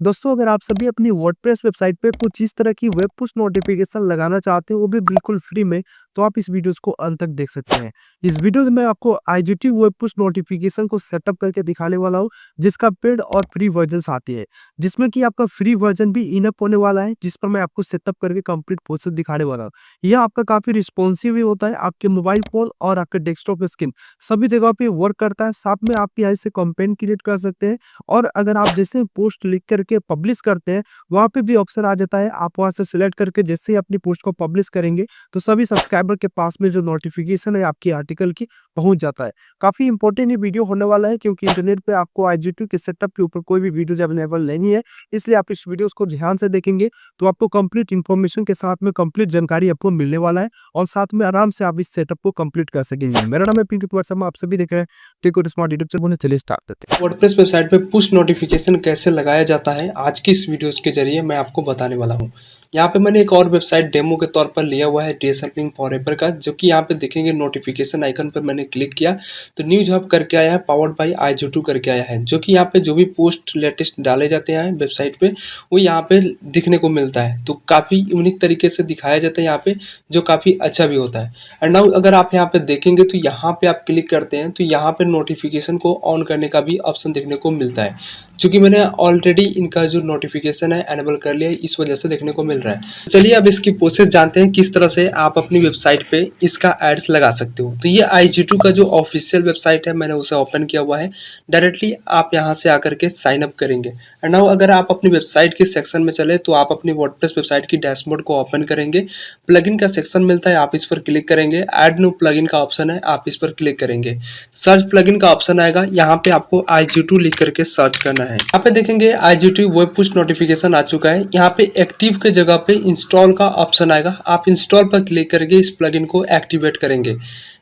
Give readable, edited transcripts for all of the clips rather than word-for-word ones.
दोस्तों, अगर आप सभी अपनी वर्डप्रेस वेबसाइट पे कुछ इस तरह की वेब पुश नोटिफिकेशन लगाना चाहते हो, वो भी बिल्कुल फ्री में, तो आप इस वीडियोस को अंत तक देख सकते हैं। इस वीडियो में आपको आईजीटी वेब पुश नोटिफिकेशन को सेटअप करके दिखाने वाला हूँ, जिसका पेड और फ्री वर्जन आती है, जिसमें कि आपका फ्री वर्जन भी इनअप होने वाला है, जिस पर मैं आपको सेटअप करके कंप्लीट प्रोसेस दिखाने वाला हूँ। यह आपका काफी रिस्पॉन्सिव भी होता है, आपके मोबाइल फोन और आपके डेस्कटॉप स्क्रीन सभी जगह पे वर्क करता है। साथ में आप यहाँ से कैंपेन क्रिएट कर सकते हैं, और अगर आप जैसे पोस्ट लिख करके पब्लिश करते हैं, वहाँ पे भी ऑप्शन आ जाता है। आप वहाँ से सिलेक्ट करके जैसे ही अपनी पोस्ट को पब्लिश करेंगे, तो सभी सब्सक्राइबर के पास में जो नोटिफिकेशन है आपकी आर्टिकल की पहुंच जाता है। काफी इंपॉर्टेंट ये वीडियो होने वाला है, क्योंकि इंटरनेट पे आपको आईजीटी के सेटअप के ऊपर कोई भी वीडियो अवेलेबल नहीं है, इसलिए आप इस वीडियो को ध्यान से देखेंगे तो आपको कंप्लीट इन्फॉर्मेशन के साथ में कंप्लीट जानकारी आपको मिलने वाला है, और साथ में आराम से आप इस सेटअप को कंप्लीट कर सकेंगे। मेरा नाम है पिंटू कुमार शर्मा, आप सभी देख रहे हैं टेक और स्मार्ट यूट्यूब चैनल। चलिए स्टार्ट करते हैं। वर्डप्रेस वेबसाइट पे पुश नोटिफिकेशन कैसे लगाया जाता है, आज की इस वीडियोस के जरिए मैं आपको बताने वाला हूं। यहाँ पे मैंने एक और वेबसाइट डेमो के तौर पर लिया हुआ है डीएसएलपिंग फॉरएवर का, जो कि यहाँ पे देखेंगे नोटिफिकेशन आइकन पर मैंने क्लिक किया तो न्यूज हब करके आया है, पावर्ड बाय आईजीटू करके आया है, जो कि यहाँ पे जो भी पोस्ट लेटेस्ट डाले जाते हैं वेबसाइट पे वो यहाँ पे दिखने को मिलता है। तो काफ़ी यूनिक तरीके से दिखाया जाता है यहाँ पे, जो काफ़ी अच्छा भी होता है। एंड नाउ अगर आप यहाँ पे देखेंगे तो यहाँ पे आप क्लिक करते हैं तो यहाँ पे नोटिफिकेशन को ऑन करने का भी ऑप्शन देखने को मिलता है, क्योंकि मैंने ऑलरेडी इनका जो नोटिफिकेशन है एनेबल कर लिया है, इस वजह से देखने को मिल रहा है। चलिए अब इसकी प्रोसेस जानते हैं, किस तरह से आप अपनी वेबसाइट पे इसका एड्स लगा सकते हो। तो ये आईजीटू का जो ऑफिशियल वेबसाइट है, मैंने उसे ओपन किया हुआ है। डायरेक्टली आप यहाँ से आकर के साइन अप करेंगे। एंड नाउ अगर आप अपनी वेबसाइट के सेक्शन में चले तो आप अपनी वर्डप्रेस वेबसाइट की डैशबोर्ड को ओपन करेंगे। प्लगइन का सेक्शन मिलता है, आप इस पर क्लिक करेंगे। ऐड न्यू प्लगइन का ऑप्शन है, आप इस पर क्लिक करेंगे। सर्च प्लगइन का ऑप्शन आएगा, यहाँ पे आपको आईजीटू लिख करके सर्च करना है। यहाँ पे देखेंगे आईजीटू वेब पुश नोटिफिकेशन आ चुका है। यहाँ पे एक्टिव के जगह पे इंस्टॉल का ऑप्शन आएगा, आप इंस्टॉल पर क्लिक करके इस प्लगइन को एक्टिवेट करेंगे।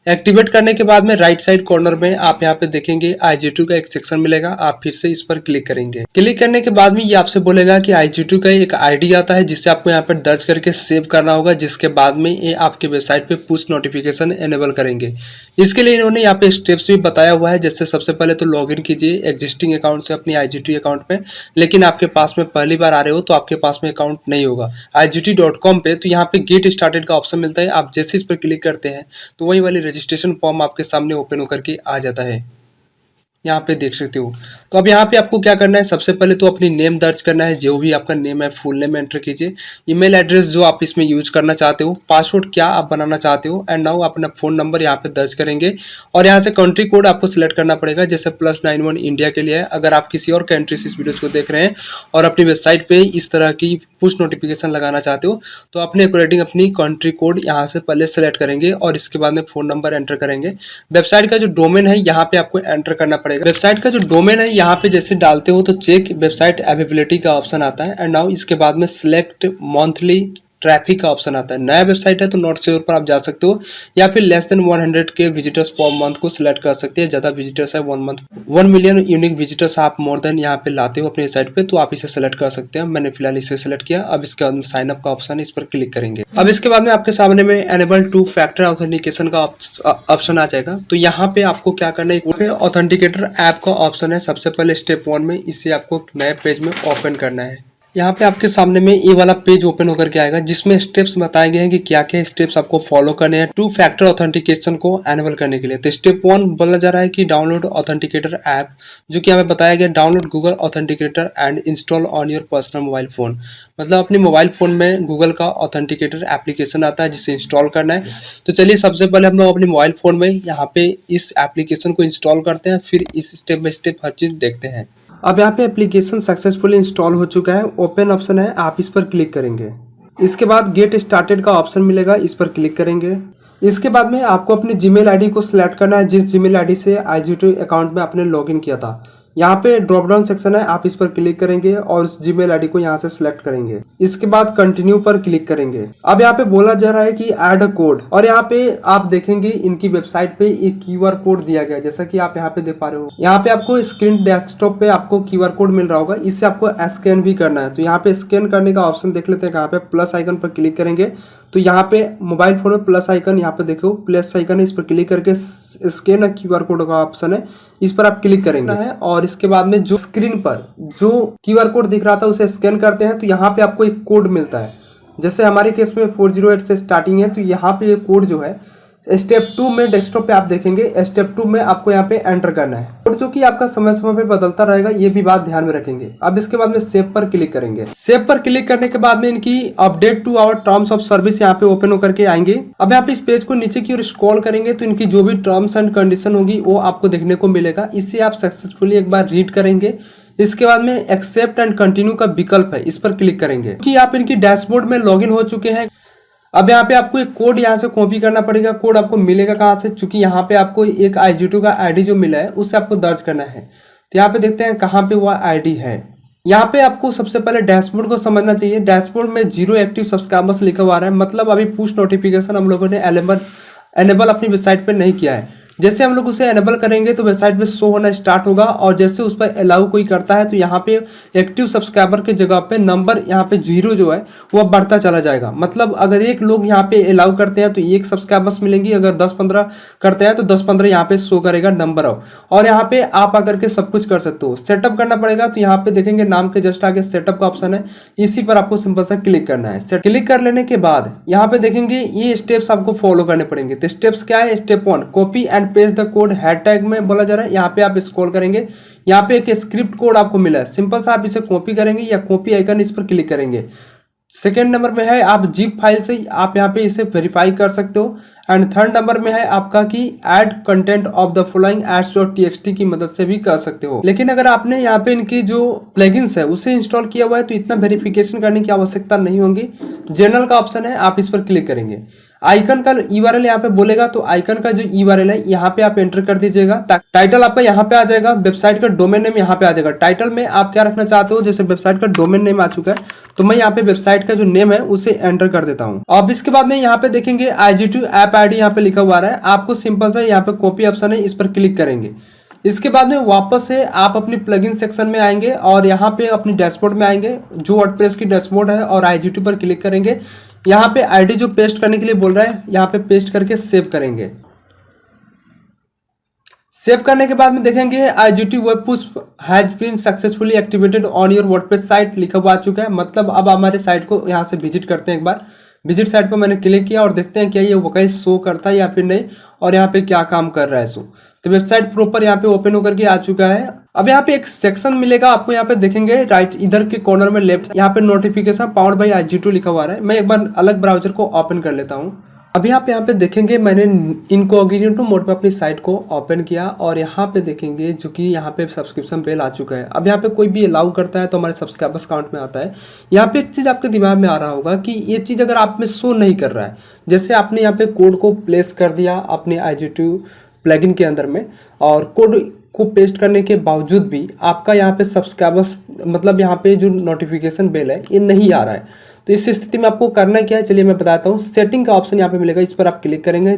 एक्टिवेट करने के बाद में राइट साइड कॉर्नर में आप यहाँ पे देखेंगे आईजीटू का एक सेक्शन मिलेगा, आप फिर से इस पर क्लिक करेंगे। क्लिक करने के बाद में ये आपसे बोलेगा कि आईजीटू का एक आईडी आता है, जिससे आपको यहाँ पर दर्ज करके सेव करना होगा, जिसके बाद में ये आपके वेबसाइट पे पुश नोटिफिकेशन एनेबल करेंगे। इसके लिए इन्होंने यहाँ पे स्टेप्स भी बताया हुआ है, जैसे सबसे पहले तो लॉगिन कीजिए एग्जिस्टिंग अकाउंट से अपनी आईजीटी अकाउंट में, लेकिन आपके पास में पहली बार आ रहे हो तो आपके पास में अकाउंट नहीं होगा IGT.com पे। तो यहाँ पे गेट स्टार्टेड का ऑप्शन मिलता है, आप जैसे इस पर क्लिक करते हैं तो वही वाली रजिस्ट्रेशन फॉर्म आपके सामने ओपन होकर के आ जाता है, यहाँ पे देख सकते हो। तो अब यहाँ पे आपको क्या करना है, सबसे पहले तो अपनी नेम दर्ज करना है, जो भी आपका नेम है फुल नेम एंटर कीजिए। ईमेल एड्रेस जो आप इसमें यूज करना चाहते हो, पासवर्ड क्या आप बनाना चाहते हो, एंड नाउ अपना फ़ोन नंबर यहाँ पे दर्ज करेंगे। और यहाँ से कंट्री कोड आपको सिलेक्ट करना पड़ेगा, जैसे +91 इंडिया के लिए है। अगर आप किसी और कंट्री से इस वीडियो को देख रहे हैं और अपनी वेबसाइट पर इस तरह की पुश नोटिफिकेशन लगाना चाहते हो, तो अपने अकॉर्डिंग अपनी कंट्री कोड यहाँ से पहले सेलेक्ट करेंगे और इसके बाद में फ़ोन नंबर एंटर करेंगे। वेबसाइट का जो डोमेन है यहाँ पे आपको एंटर करना पड़ेगा। वेबसाइट का जो डोमेन है यहाँ पे जैसे डालते हो तो चेक वेबसाइट अवेलेबिलिटी का ऑप्शन आता है। एंड नाउ इसके बाद में सिलेक्ट मंथली ट्रैफिक का ऑप्शन आता है। नया वेबसाइट है तो नॉट श्योर पर आप जा सकते हो, या फिर लेस देन 100 के विजिटर्स पर मंथ को सिलेक्ट कर सकते हैं। ज़्यादा विजिटर्स है 1 मिलियन यूनिक विजिटर्स आप मोर देन यहाँ पे लाते हो अपने साइट पे, तो आप इसे सेलेक्ट कर सकते हैं। मैंने फिलहाल इसे सेलेक्ट किया। अब इसके बाद में साइन अप का ऑप्शन है, इस पर क्लिक करेंगे। अब इसके बाद में आपके सामने में एनेबल 2 फैक्टर ऑथेंटिकेशन का ऑप्शन आ जाएगा। तो यहाँ पे आपको क्या करना है, ऑथेंटिकेटर ऐप का ऑप्शन है। सबसे पहले स्टेप 1 में इसे आपको नए पेज में ओपन करना है। यहाँ पे आपके सामने में ये वाला पेज ओपन होकर के आएगा, जिसमें स्टेप्स बताए गए हैं कि क्या क्या स्टेप्स आपको फॉलो करने हैं 2 फैक्टर ऑथेंटिकेशन को एनेबल करने के लिए। तो स्टेप 1 बोला जा रहा है कि डाउनलोड ऑथेंटिकेटर ऐप, जो कि हमें बताया गया download Google authenticator and install on your personal mobile phone. मतलब अपने मोबाइल फोन में गूगल का ऑथेंटिकेटर एप्लीकेशन आता है, जिसे इंस्टॉल करना है। तो चलिए सबसे पहले हम लोग अपने मोबाइल फोन में यहाँ पे इस एप्लीकेशन को इंस्टॉल करते हैं, फिर इस स्टेप बाय स्टेप हर चीज़ देखते हैं। अब यहाँ पे एप्लीकेशन सक्सेसफुली इंस्टॉल हो चुका है, ओपन ऑप्शन है, आप इस पर क्लिक करेंगे। इसके बाद गेट स्टार्टेड का ऑप्शन मिलेगा, इस पर क्लिक करेंगे। इसके बाद में आपको अपनी जीमेल आईडी को सिलेक्ट करना है, जिस जीमेल आईडी से आईजीटी अकाउंट में आपने लॉगिन किया था। यहाँ पे ड्रॉप डाउन सेक्शन है, आप इस पर क्लिक करेंगे और उस जीमेल आईडी को यहाँ से सिलेक्ट करेंगे। इसके बाद कंटिन्यू पर क्लिक करेंगे। अब यहाँ पे बोला जा रहा है कि ऐड अ कोड, और यहाँ पे आप देखेंगे इनकी वेबसाइट पे एक क्यूआर कोड दिया गया है, जैसा कि आप यहाँ पे देख पा रहे हो। यहाँ पे आपको स्क्रीन डेस्कटॉप पे आपको क्यूआर कोड मिल रहा होगा, इससे आपको स्कैन भी करना है। तो यहाँ पे स्कैन करने का ऑप्शन देख लेते हैं, यहाँ पे प्लस आइकन पर क्लिक करेंगे तो यहाँ पे मोबाइल फोन में प्लस आइकन, यहाँ पे देखो प्लस आइकन है, इस पर क्लिक करके स्कैन QR कोड का ऑप्शन है, इस पर आप क्लिक करेंगे है और इसके बाद में जो स्क्रीन पर जो QR कोड दिख रहा था उसे स्कैन करते हैं तो यहाँ पे आपको एक कोड मिलता है। जैसे हमारे केस में 408 से स्टार्टिंग है, तो यहाँ पे ये कोड जो है स्टेप 2 में डेस्कटॉप पे आप देखेंगे, स्टेप 2 में आपको यहाँ पे एंटर करना है और जो कि आपका समय समय पे बदलता रहेगा, ये भी बात ध्यान में रखेंगे। अब इसके बाद में सेव पर क्लिक करेंगे। सेव पर क्लिक करने के बाद में इनकी update to our terms of service यहाँ पे ओपन होकर के आएंगे। अब यहाँ पे इस पेज को नीचे की ओर स्क्रॉल करेंगे तो इनकी जो भी टर्म्स एंड कंडीशन होगी वो आपको देखने को मिलेगा। इससे आप सक्सेसफुली एक बार रीड करेंगे। इसके बाद में एक्सेप्ट एंड कंटिन्यू का विकल्प है, इस पर क्लिक करेंगे कि आप इनकी डैशबोर्ड में लॉगिन हो चुके हैं। अब यहाँ पे आपको एक कोड यहाँ से कॉपी करना पड़ेगा। कोड आपको मिलेगा कहाँ से, चूंकि यहाँ पे आपको एक IGTU का ID जो मिला है उसे आपको दर्ज करना है। तो यहाँ पे देखते हैं कहाँ पे वह ID है। यहाँ पे आपको सबसे पहले डैशबोर्ड को समझना चाहिए। डैशबोर्ड में 0 एक्टिव सब्सक्राइबर्स लिखा हुआ है, मतलब अभी पुश नोटिफिकेशन हम लोगों ने एनेबल अपनी वेबसाइट पे नहीं किया है। जैसे हम लोग उसे एनेबल करेंगे तो वेबसाइट पे शो होना स्टार्ट होगा और जैसे उस पर अलाउ कोई करता है तो यहाँ पे एक्टिव सब्सक्राइबर के जगह पे नंबर यहाँ पे 0 जो है वो बढ़ता चला जाएगा। मतलब अगर एक लोग यहाँ पे अलाउ करते हैं तो 1 सब्सक्राइबर्स मिलेंगी, अगर 10-15 करते हैं तो 10-15 यहाँ पे शो करेगा नंबर ऑफ। और यहाँ पे आप आकर के सब कुछ कर सकते हो। सेटअप करना पड़ेगा तो यहाँ पे देखेंगे नाम के जस्ट आगे सेटअप का ऑप्शन है, इसी पर आपको सिंपल सा क्लिक करना है। क्लिक कर लेने के बाद यहाँ पे देखेंगे ये स्टेप्स आपको फॉलो करने पड़ेंगे। तो स्टेप्स क्या है, step 1 copy and paste the code hashtag में बोला जा रहा है। यहाँ पे आप स्क्रॉल करेंगे, यहाँ पे एक स्क्रिप्ट कोड आपको मिला है, सिंपल सा आप इसे कॉपी करेंगे या कॉपी आइकन इस पर क्लिक करेंगे। सेकेंड नंबर में है आप जिप फाइल से आप यहाँ पे इसे वेरीफाई कर सकते हो। एंड थर्ड नंबर में है आपका कि add content of the following एड्स.txt की मदद से भी कर सकते हो। लेकिन अगर आपने यहाँ पे इनकी जो प्लगइन्स है उसे इंस्टॉल किया हुआ है तो इतना वेरिफिकेशन करने की आवश्यकता नहीं होगी। जनरल का ऑप्शन है, आप इस पर क्लिक करेंगे। आइकन का URL यहाँ पे बोलेगा तो आइकन का जो URL है यहाँ पे आप एंटर कर दीजिएगा। टाइटल आपका यहाँ पे आ जाएगा, वेबसाइट का डोमेन नेम यहाँ पे आ जाएगा। टाइटल में आप क्या रखना चाहते हो, जैसे वेबसाइट का डोमेन नेम आ चुका है तो मैं यहाँ पे वेबसाइट का जो नेम है उसे एंटर कर देता हूँ। अब इसके बाद में यहाँ पे देखेंगे IGTU ऐप ID यहाँ पे लिखा हुआ है, आपको सिंपल सा यहाँ पे कॉपी ऑप्शन है, इस पर क्लिक करेंगे। इसके बाद में वापस से आप अपनी प्लगइन सेक्शन में आएंगे और यहाँ पे अपनी डैशबोर्ड में आएंगे, जो वर्डप्रेस की डैशबोर्ड है, और IGTU पर क्लिक करेंगे। यहाँ पे ID जो पेस्ट करने के लिए बोल रहा है यहाँ पे पेस्ट करके सेव करेंगे। सेव करने के बाद में देखेंगे IGTU web push has been successfully activated on your WordPress site लिखा हुआ आ चुका है। मतलब अब हमारे साइट को यहाँ से विजिट करते हैं। एक बार विजिट साइट पर मैंने क्लिक किया और देखते हैं क्या ये वोकल शो करता है या फिर नहीं, और यहाँ पे क्या काम कर रहा है शो। तो वेबसाइट प्रॉपर यहाँ पे ओपन होकर के आ चुका है। अब यहाँ पे एक सेक्शन मिलेगा आपको, यहाँ पे देखेंगे राइट इधर के कॉर्नर में लेफ्ट, यहाँ पे नोटिफिकेशन पावर्ड बाय IGTU लिखा हुआ है। मैं एक बार अलग ब्राउजर को ओपन कर लेता हूँ। अब यहाँ पे देखेंगे मैंने इनकॉग्निटो मोड पे अपनी साइट को ओपन किया और यहाँ पे देखेंगे जो कि यहाँ पे सब्सक्रिप्शन बेल आ चुका है। अब यहाँ पे कोई भी अलाउ करता है तो हमारे सब्सक्राइबर्स काउंट में आता है। यहाँ पे एक चीज़ आपके दिमाग में आ रहा होगा कि ये चीज़ अगर आप में शो नहीं कर रहा है, जैसे आपने यहाँ पे कोड को प्लेस कर दिया अपने IGTU प्लगइन के अंदर में और कोड को पेस्ट करने के बावजूद भी आपका यहाँ पे सब्सक्राइबर्स मतलब यहाँ पे जो नोटिफिकेशन बेल है ये नहीं आ रहा है, तो इस स्थिति में आपको करना क्या है, चलिए मैं बताता हूँ। सेटिंग का ऑप्शन यहाँ पे मिलेगा, इस पर आप क्लिक करेंगे।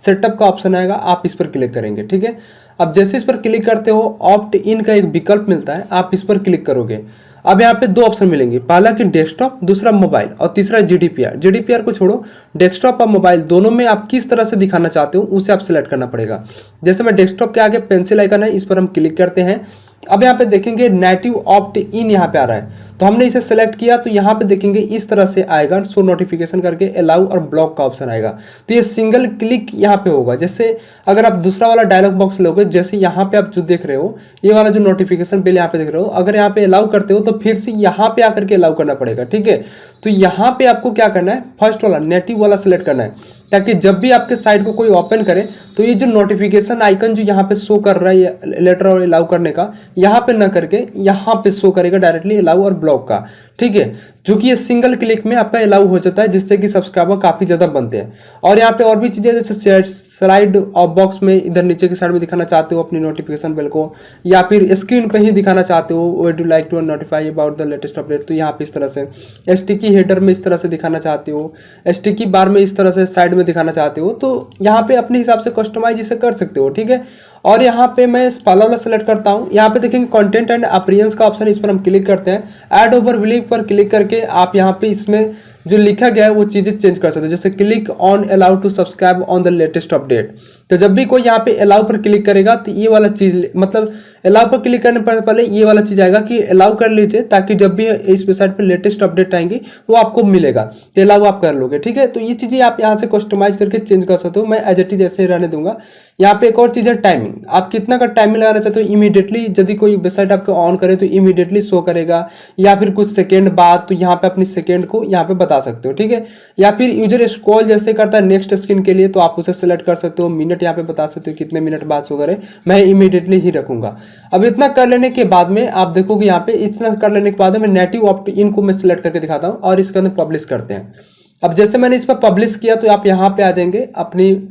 सेटअप का ऑप्शन आएगा, आप इस पर क्लिक करेंगे, ठीक है। अब जैसे इस पर क्लिक करते हो ऑप्ट इन का एक विकल्प मिलता है, आप इस पर क्लिक करोगे। अब यहाँ पे 2 ऑप्शन मिलेंगे, पहला कि डेस्कटॉप, दूसरा मोबाइल, और तीसरा GDPR को छोड़ो, डेस्कटॉप और मोबाइल दोनों में आप किस तरह से दिखाना चाहते हो उसे आप सिलेक्ट करना पड़ेगा। जैसे मैं डेस्कटॉप के आगे पेंसिल आइकन है, इस पर हम क्लिक करते हैं। अब यहाँ पे देखेंगे नेटिव ऑप्ट इन यहाँ पे आ रहा है, तो हमने इसे सेलेक्ट किया तो यहाँ पे देखेंगे इस तरह से आएगा, शो नोटिफिकेशन करके अलाउ और ब्लॉक का ऑप्शन आएगा। तो ये सिंगल क्लिक यहाँ पे होगा। जैसे अगर आप दूसरा वाला डायलॉग बॉक्स लोगे, जैसे यहाँ पे आप जो देख रहे हो ये वाला जो नोटिफिकेशन बिल यहाँ पे देख रहे हो, अगर यहाँ पे अलाउ करते हो तो फिर से यहाँ पे आकर के अलाउ करना पड़ेगा, ठीक है। तो यहाँ पे आपको क्या करना है, फर्स्ट वाला नेटिव वाला सिलेक्ट करना है, ताकि जब भी आपके साइट को कोई ओपन करे तो ये जो नोटिफिकेशन आइकन जो यहाँ पे शो कर रहा है लेटर और अलाउ करने का, यहाँ पे ना करके यहाँ पे शो करेगा डायरेक्टली अलाउ और ब्लॉक का, ठीक है। जो कि ये सिंगल क्लिक में आपका अलाउ हो जाता है, जिससे कि सब्सक्राइबर काफ़ी ज़्यादा बनते हैं। और यहाँ पे और भी चीज़ें जैसे स्लाइड ऑफ बॉक्स में इधर नीचे की साइड में दिखाना चाहते हो अपनी नोटिफिकेशन बिल को, या फिर स्क्रीन पे ही दिखाना चाहते हो would you like to notify about the latest update, तो यहाँ पे इस तरह से स्टिकी हेडर में इस तरह से दिखाना चाहते हो, स्टिकी बार में इस तरह से साइड में दिखाना चाहते हो, तो यहाँ पे अपने हिसाब से कस्टमाइज इसे कर सकते हो, ठीक है। और यहाँ पे मैं पहला वाला सेलेक्ट करता हूँ। यहाँ पे देखेंगे कंटेंट एंड अपीयरेंस का ऑप्शन, इस पर हम क्लिक करते हैं। ऐड ओवरव्यू पर क्लिक करके आप यहाँ पे इसमें जो लिखा गया है वो चीज़ें चेंज कर सकते हो। जैसे click on allow to subscribe on the latest update, तो जब भी कोई यहाँ पे अलाउ पर क्लिक करेगा तो ये वाला चीज़, मतलब अलाउ पर क्लिक करने पर पहले ये वाला चीज़ आएगा कि अलाउ कर लीजिए, ताकि जब भी इस वेबसाइट पर लेटेस्ट अपडेट आएंगे वो आपको मिलेगा, तो अलाउ आप कर लोगे। ठीक है, तो ये चीज़ें आप यहाँ से कस्टमाइज करके चेंज कर सकते हो। मैं एज इट इज ऐसे ही रहने दूंगा। यहाँ पे एक और चीज़ है टाइमिंग, आप कितना का टाइमिंग लगाना चाहते हो। इमीडिएटली यदि कोई वेबसाइट आपको ऑन करे तो इमीडिएटली शो करेगा, या फिर कुछ सेकेंड बाद, तो यहाँ पे अपनी सेकेंड को यहाँ पे बता सकते हो। ठीक है, या फिर यूजर स्क्रॉल जैसे करता है नेक्स्ट स्क्रीन के लिए, तो आप उसे सेलेक्ट कर सकते हो। मिनट यहाँ पे बता सकते हो कितने मिनट बाद शो करे, मैं इमीडिएटली ही रखूंगा। अब इतना कर लेने के बाद में आप देखोगे यहाँ पे, इतना कर लेने के बाद में नेटिव ऑप्ट इन को मैं सिलेक्ट करके दिखाता हूँ और इसके अंदर पब्लिश करते हैं। अब जैसे मैंने इस पर पब्लिश किया तो आप यहाँ पे आ जाएंगे अपनी,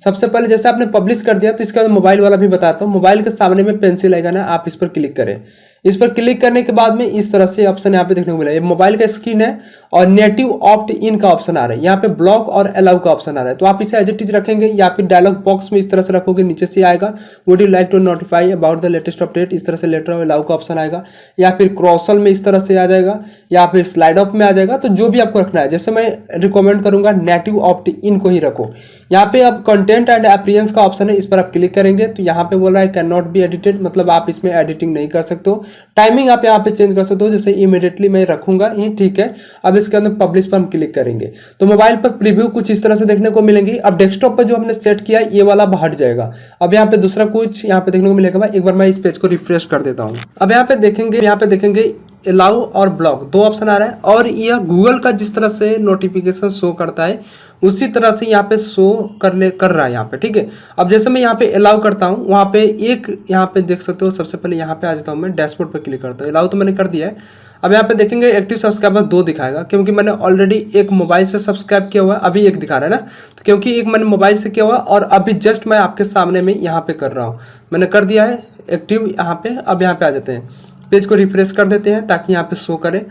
सबसे पहले जैसे आपने पब्लिश कर दिया तो इसके बाद मोबाइल वाला भी बताता हूँ। मोबाइल के सामने में पेंसिल आएगा ना, आप इस पर क्लिक करें। इस पर क्लिक करने के बाद में इस तरह से ऑप्शन यहाँ पे देखने को मिला। ये मोबाइल का स्क्रीन है और नेटिव ऑप्ट इन का ऑप्शन आ रहा है, यहाँ पे ब्लॉक और अलाउ का ऑप्शन आ रहा है। तो आप इसे एज इट इज रखेंगे या फिर डायलॉग बॉक्स में इस तरह से रखोगे, नीचे से आएगा would you like to notify about the latest update, इस तरह से लेटर और अलाउ का ऑप्शन आएगा, या फिर क्रॉसल में इस तरह से आ जाएगा, या फिर स्लाइड अप में आ जाएगा। तो जो भी आपको रखना है, जैसे मैं रिकमेंड करूंगा नेटिव ऑप्ट इन को ही रखो। यहाँ पे अब कंटेंट एंड अपीयरेंस का ऑप्शन है, इस पर आप क्लिक करेंगे तो यहाँ पे बोल रहा है कैन नॉट बी एडिटेड, मतलब आप इसमें एडिटिंग नहीं कर सकते हो। टाइमिंग आप यहाँ पे चेंज कर सकते हो, जैसे इमीडिएटली मैं रखूंगा ही। ठीक है, अब इसके अंदर पब्लिश पर हम क्लिक करेंगे तो मोबाइल पर प्रीव्यू कुछ इस तरह से देखने को मिलेंगी। अब डेस्कटॉप पर जो हमने सेट किया ये वाला हट जाएगा। अब यहाँ पे दूसरा कुछ यहाँ पे देखने को मिलेगा। एक बार मैं इस पेज को रिफ्रेश कर देता हूँ। अब यहाँ पे देखेंगे अलाउ और ब्लॉक दो ऑप्शन आ रहा है, और यह गूगल का जिस तरह से नोटिफिकेशन शो करता है उसी तरह से यहाँ पे शो कर रहा है यहाँ पे। ठीक है, अब जैसे मैं यहाँ पे अलाउ करता हूँ, वहाँ पे एक यहाँ पे देख सकते हो। सबसे पहले यहाँ पे आ जाता हूँ, मैं डैशबोर्ड पे क्लिक करता हूँ। अलाउ तो मैंने कर दिया है। अब यहाँ पे देखेंगे एक्टिव सब्सक्राइबर 2 दिखाएगा, क्योंकि मैंने ऑलरेडी एक मोबाइल से सब्सक्राइब किया हुआ है, अभी एक दिखा रहा है ना, तो क्योंकि एक मैंने मोबाइल से किया हुआ और अभी जस्ट मैं आपके सामने में यहाँ पे कर रहा हूँ। मैंने कर दिया है एक्टिव यहाँ पे। अब यहाँ पे आ जाते हैं, पेज को रिफ्रेश कर देते हैं ताकि यहाँ पे शो करे।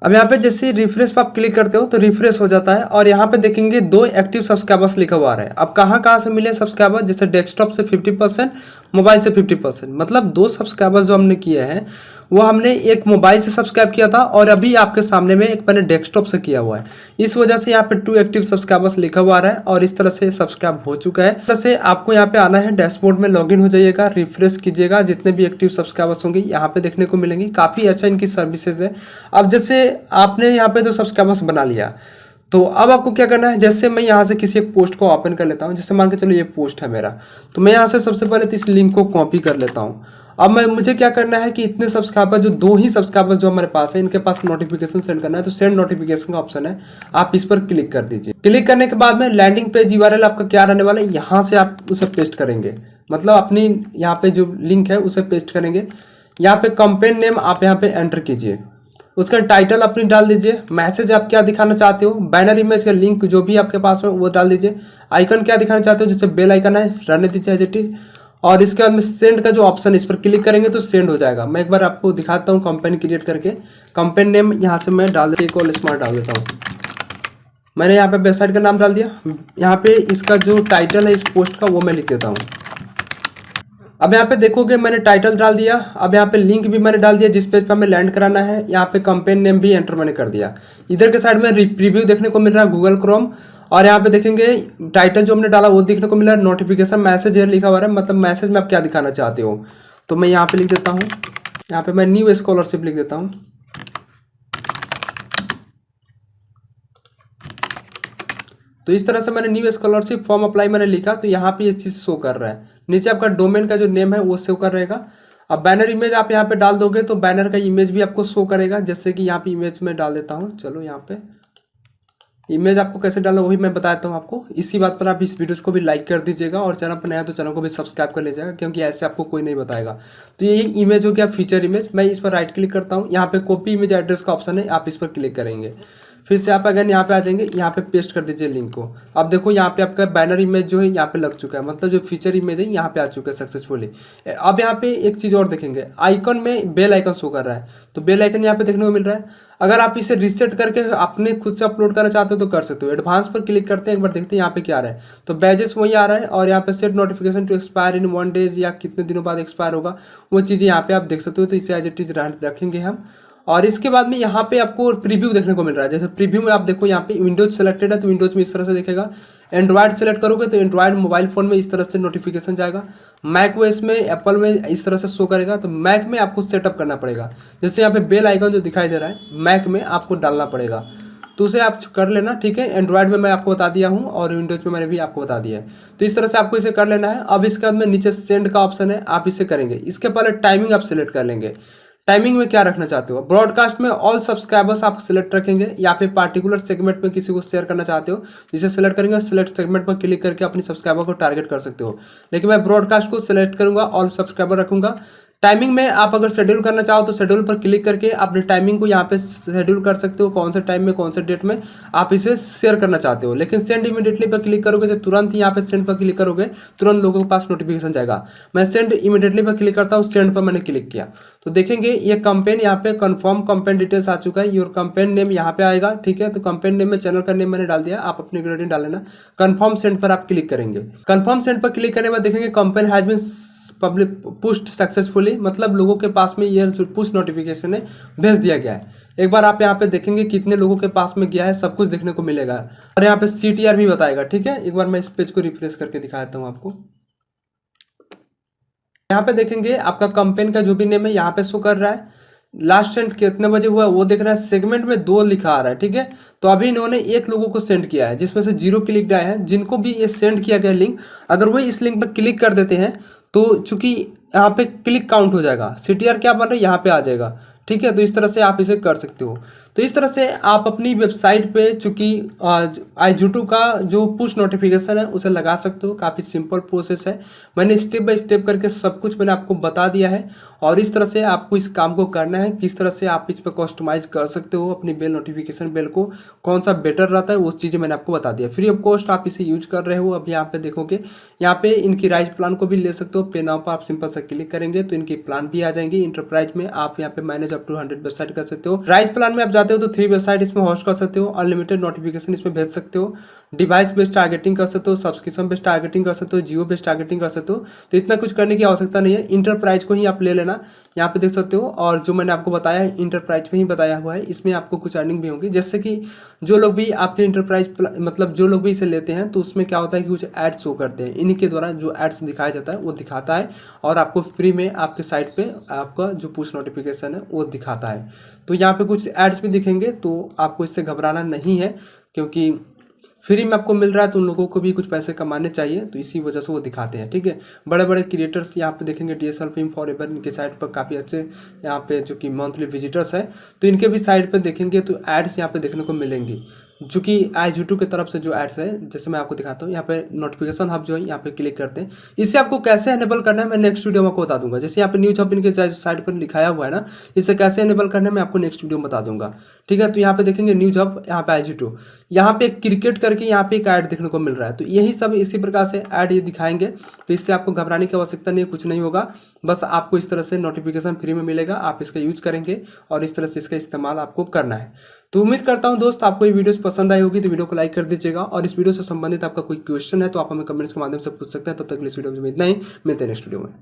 अब यहाँ पे जैसे रिफ्रेश पर आप क्लिक करते हो तो रिफ्रेश हो जाता है, और यहाँ पे देखेंगे 2 एक्टिव सब्सक्राइबर्स लिखा हुआ आ रहा है। अब कहाँ से मिले सब्सक्राइबर, जैसे डेस्कटॉप से 50%, मोबाइल से 50%, मतलब 2 सब्सक्राइबर्स जो हमने किए हैं वो हमने एक मोबाइल से सब्सक्राइब किया था और अभी आपके सामने में एक मैंने डेस्कटॉप से किया हुआ है। इस वजह से यहाँ पे 2 एक्टिव सब्सक्राइबर्स लिखा हुआ आ रहा है, और इस तरह से सब्सक्राइब हो चुका है। इस तरह से आपको यहाँ पे आना है, डैशबोर्ड में लॉगिन हो जाइएगा, रिफ्रेश कीजिएगा, जितने भी एक्टिव सब्सक्राइबर्स होंगे यहाँ पे देखने को मिलेंगे। काफ़ी अच्छा इनकी सर्विसेज है। अब जैसे आपने यहाँ पे तो सब्सक्राइबर्स बना लिया, तो अब आपको क्या करना है, जैसे मैं यहाँ से किसी एक पोस्ट को ओपन कर लेता हूँ। जैसे मान के चलो ये पोस्ट है मेरा, तो मैं यहाँ से सबसे पहले तो इस लिंक को कॉपी कर लेता हूँ। अब मुझे क्या करना है कि इतने सब्सक्राइबर, जो 2 ही सब्सक्राइबर्स जो हमारे पास है, इनके पास नोटिफिकेशन सेंड करना है। तो सेंड नोटिफिकेशन का ऑप्शन है, आप इस पर क्लिक कर दीजिए। क्लिक करने के बाद में लैंडिंग पेज यूआरएल आपका क्या रहने वाला है, यहाँ से आप उसे पेस्ट करेंगे, मतलब अपनी यहाँ पे जो लिंक है उसे पेस्ट करेंगे। यहाँ पे कंपेन नेम आप यहाँ पे एंटर कीजिए, उसका टाइटल अपनी डाल दीजिए, मैसेज आप क्या दिखाना चाहते हो, बैनर इमेज का लिंक जो भी आपके पास है वो डाल दीजिए, आइकन क्या दिखाना चाहते हो, जैसे बेल आइकन है रहने दीजिए एज इट इज, और इसके बाद में सेंड का जो ऑप्शन है इस पर क्लिक करेंगे तो सेंड हो जाएगा। मैं एक बार आपको दिखाता हूँ कंपेन क्रिएट करके। कंपेन नेम यहाँ से मैं डाल देता हूँ, कॉल स्मार्ट डाल देता हूँ। मैंने यहाँ पे वेबसाइट का नाम डाल दिया। यहाँ पे इसका जो टाइटल है इस पोस्ट का वो मैं लिख देता हूँ। अब यहाँ पे देखोगे मैंने टाइटल डाल दिया। अब यहाँ पे लिंक भी मैंने डाल दिया जिस पेज पर हमें लैंड कराना है। यहाँ पे कंपेन नेम भी एंटर मैंने कर दिया। इधर के साइड में प्रीव्यू देखने को मिल रहा है गूगल क्रोम, और यहाँ पे देखेंगे टाइटल जो हमने डाला वो देखने को मिला है। नोटिफिकेशन मैसेज है लिखा हुआ है, मतलब मैसेज में आप क्या दिखाना चाहते हो। तो मैं यहाँ पे लिख देता हूँ, यहाँ पे मैं न्यू स्कॉलरशिप लिख देता हूँ। तो इस तरह से मैंने न्यू स्कॉलरशिप फॉर्म अप्लाई मैंने लिखा, तो यहाँ पे ये चीज़ शो कर रहा है। नीचे आपका डोमेन का जो नेम है वो शो कर रहेगा। अब बैनर इमेज आप यहाँ पे डाल दोगे तो बैनर का इमेज भी आपको शो करेगा, जैसे कि यहाँ पे इमेज में डाल देता हूँ। चलो यहाँ पे इमेज आपको कैसे डालना वो भी मैं बताता हूँ आपको। इसी बात पर आप इस वीडियो को भी लाइक कर दीजिएगा, और चैनल पर नया तो चैनल को भी सब्सक्राइब कर लीजिएगा, क्योंकि ऐसे आपको कोई नहीं बताएगा। तो ये इमेज हो गया फीचर इमेज। मैं इस पर राइट क्लिक करता हूँ, यहाँ पे कॉपी इमेज एड्रेस का ऑप्शन है, आप इस पर क्लिक करेंगे। फिर से आप अगर यहाँ पे आ जाएंगे, यहाँ पे पेस्ट कर दीजिए लिंक को। अब देखो यहाँ पे आपका बैनर इमेज जो है यहाँ पे लग चुका है, मतलब जो फीचर इमेज है यहाँ पे आ चुका है सक्सेसफुली। अब यहाँ पे एक चीज़ और देखेंगे, आइकन में बेल आइकन शो कर रहा है, तो बेल आइकन यहाँ पे देखने को मिल रहा है। अगर आप इसे रीसेट करके अपने खुद से अपलोड करना चाहते हो तो कर सकते हो। एडवांस पर क्लिक करते हैं, एक बार देखते हैं यहाँ पे क्या आ रहा है। तो बैजेस वही आ रहा है, और यहाँ पे set notification to expire in 1 days, या कितने दिनों बाद एक्सपायर होगा वो चीज़ें यहाँ पे आप देख सकते हो। तो इसे एज इट इज रखेंगे हम, और इसके बाद में यहाँ पे आपको प्रीव्यू देखने को मिल रहा है। जैसे प्रीव्यू में आप देखो यहाँ पे विंडोज सेलेक्टेड है तो विंडोज में इस तरह से दिखेगा। एंड्रॉयड सेलेक्ट करोगे तो एंड्रॉयड मोबाइल फ़ोन में इस तरह से नोटिफिकेशन जाएगा। मैक ओएस में, एप्पल में इस तरह से शो करेगा। तो मैक में आपको सेटअप करना पड़ेगा। जैसे यहाँ पे बेल आइकन जो दिखाई दे रहा है मैक में आपको डालना पड़ेगा, तो उसे आप कर लेना, ठीक है। एंड्रॉयड में मैं आपको बता दिया हूँ और विंडोज़ में मैंने भी आपको बता दिया है। तो इस तरह से आपको इसे कर लेना है। अब इसके बाद में नीचे सेंड का ऑप्शन है, आप इसे करेंगे। इसके पहले टाइमिंग आप सिलेक्ट कर लेंगे। टाइमिंग में क्या रखना चाहते हो? ब्रॉडकास्ट में ऑल सब्सक्राइबर्स आप सिलेक्ट रखेंगे या फिर पार्टिकुलर सेगमेंट में किसी को शेयर करना चाहते हो, जिसे सिलेक्ट करेंगे सिलेक्ट सेगमेंट पर क्लिक करके अपनी सब्सक्राइबर को टारगेट कर सकते हो। लेकिन मैं ब्रॉडकास्ट को सिलेक्ट करूंगा, ऑल सब्सक्राइबर रखूंगा। टाइमिंग में आप अगर शेड्यूल करना चाहो तो शेड्यूल पर क्लिक करके अपने टाइमिंग को यहाँ पे शेड्यूल कर सकते हो, कौन से टाइम में कौन से डेट में आप इसे शेयर करना चाहते हो। लेकिन सेंड इमीडिएटली पर क्लिक करोगे तो तुरंत यहाँ पे सेंड पर क्लिक करोगे, तुरंत लोगों के पास नोटिफिकेशन जाएगा। मैं सेंड इमीडिएटली पर क्लिक करता हूँ, सेंड पर मैंने क्लिक किया तो देखेंगे ये कंपेन यहाँ पे कंफर्म कंपेन डिटेल्स आ चुका है। योर कंपेन नेम यहाँ पे आएगा, ठीक है। तो कंपेन नेम में चैनल का नेम मैंने डाल दिया, आप अपनी ग्रेडिंग डाल लेना। कंफर्म सेंड पर आप क्लिक करेंगे। कंफर्म सेंड पर क्लिक करने के बाद देखेंगे campaign has been public pushed successfully, मतलब लोगों के पास में ये जो पुश नोटिफिकेशन है भेज दिया गया है। एक बार आप यहाँ पे देखेंगे कितने लोगों के पास में गया है, सब कुछ देखने को मिलेगा और यहाँ पे CTR भी बताएगा, ठीक है। एक बार मैं इस पेज को रिफ्रेश करके दिखा देता हूँ आपको। यहाँ पे देखेंगे आपका कंपेन का जो भी नेम है यहाँ पे शो कर रहा है। लास्ट सेंड कितने बजे हुआ है वो देख रहा है। सेगमेंट में 2 लिखा आ रहा है, ठीक है। तो अभी इन्होंने 1 लोगों को सेंड किया है जिसमें से 0 क्लिक आए हैं। जिनको भी ये सेंड किया गया लिंक, अगर वो इस लिंक पर क्लिक कर देते हैं तो चूंकि यहाँ पे क्लिक काउंट हो जाएगा, CTR क्या बन रहा है यहाँ पे आ जाएगा, ठीक है। तो इस तरह से आप इसे कर सकते हो। तो इस तरह से आप अपनी वेबसाइट पे चूंकि iGTU का जो पुश नोटिफिकेशन है उसे लगा सकते हो। काफ़ी सिंपल प्रोसेस है, मैंने स्टेप बाय स्टेप करके सब कुछ मैंने आपको बता दिया है। और इस तरह से आपको इस काम को करना है, किस तरह से आप इस पर कस्टमाइज कर सकते हो अपनी बेल नोटिफिकेशन बेल को, कौन सा बेटर रहता है वो चीज़ें मैंने आपको बता दिया। फ्री ऑफ कॉस्ट आप इसे यूज कर रहे हो। अब यहाँ पे देखोगे यहाँ पे इनकी राइज प्लान को भी ले सकते हो। पे नाउ पर आप सिंपल सा क्लिक करेंगे तो इनकी प्लान भी आ जाएंगी। इंटरप्राइज में आप यहाँ पे मैनेज अप टू 100 वेबसाइट कर सकते हो। राइज प्लान में आप जाते हो तो 3 वेबसाइट इसमें होस्ट कर सकते हो, अनलिमिटेड नोटिफिकेशन इसमें भेज सकते हो, डिवाइस बेस्ड टारगेटिंग कर सकते हो, सब्सक्रिप्शन बेस्ड टारगेटिंग कर सकते हो, जियो बेस्ड टारगेटिंग कर सकते हो। तो इतना कुछ करने की आवश्यकता नहीं है, इंटरप्राइज को ही आप ले लेना। यहाँ पे देख सकते हो और जो मैंने आपको बताया है इंटरप्राइज में ही बताया हुआ है। इसमें आपको कुछ अर्निंग भी होंगी, जैसे कि जो लोग भी आपके इंटरप्राइज मतलब जो लोग भी इसे लेते हैं तो उसमें क्या होता है कि कुछ एड्स शो करते हैं। इन्हीं के द्वारा जो एड्स दिखाया जाता है वो दिखाता है और आपको फ्री में आपके साइट पे आपका जो पुश नोटिफिकेशन है वो दिखाता है। तो यहाँ पे कुछ एड्स भी दिखेंगे तो आपको इससे घबराना नहीं है, क्योंकि फ्री में आपको मिल रहा है तो उन लोगों को भी कुछ पैसे कमाने चाहिए, तो इसी वजह से वो दिखाते हैं, ठीक है। बड़े बड़े क्रिएटर्स यहाँ पे देखेंगे, DSL फिल्म फॉरएवर, इनके साइट पर काफ़ी अच्छे यहाँ पे जो कि मंथली विजिटर्स है, तो इनके भी साइट पे देखेंगे तो एड्स यहाँ पे देखने को मिलेंगी। जो कि iGTU की तरफ से जो एड्स है, जैसे मैं आपको दिखाता हूँ, यहाँ पे नोटिफिकेशन हब जो है यहाँ पे क्लिक करते हैं। इसे आपको कैसे एनेबल करना है मैं नेक्स्ट वीडियो में आपको बता दूंगा। जैसे यहाँ पे न्यूज हब इनके साइट पर लिखाया हुआ है ना, इसे कैसे एनेबल करना है मैं आपको नेक्स्ट वीडियो में बता दूंगा, ठीक है। तो यहाँ पे देखेंगे न्यूज हब, यहाँ पे iGTU, यहाँ पे क्रिकेट करके यहाँ पे एक ऐड देखने को मिल रहा है। तो यही सब इसी प्रकार से ऐड ये दिखाएंगे, तो इससे आपको घबराने की आवश्यकता नहीं है, कुछ नहीं होगा। बस आपको इस तरह से नोटिफिकेशन फ्री में मिलेगा, आप इसका यूज करेंगे और इस तरह से इसका इस्तेमाल आपको करना है। तो उम्मीद करता हूं दोस्त आपको ये वीडियोस पसंद आई होगी, तो वीडियो को लाइक कर दीजिएगा। और इस वीडियो से संबंधित आपका कोई क्वेश्चन है तो आप हमें कमेंट्स के माध्यम से पूछ सकते हैं। तब तक इस वीडियो में इतना ही, मिलते हैं नेक्स्ट वीडियो में।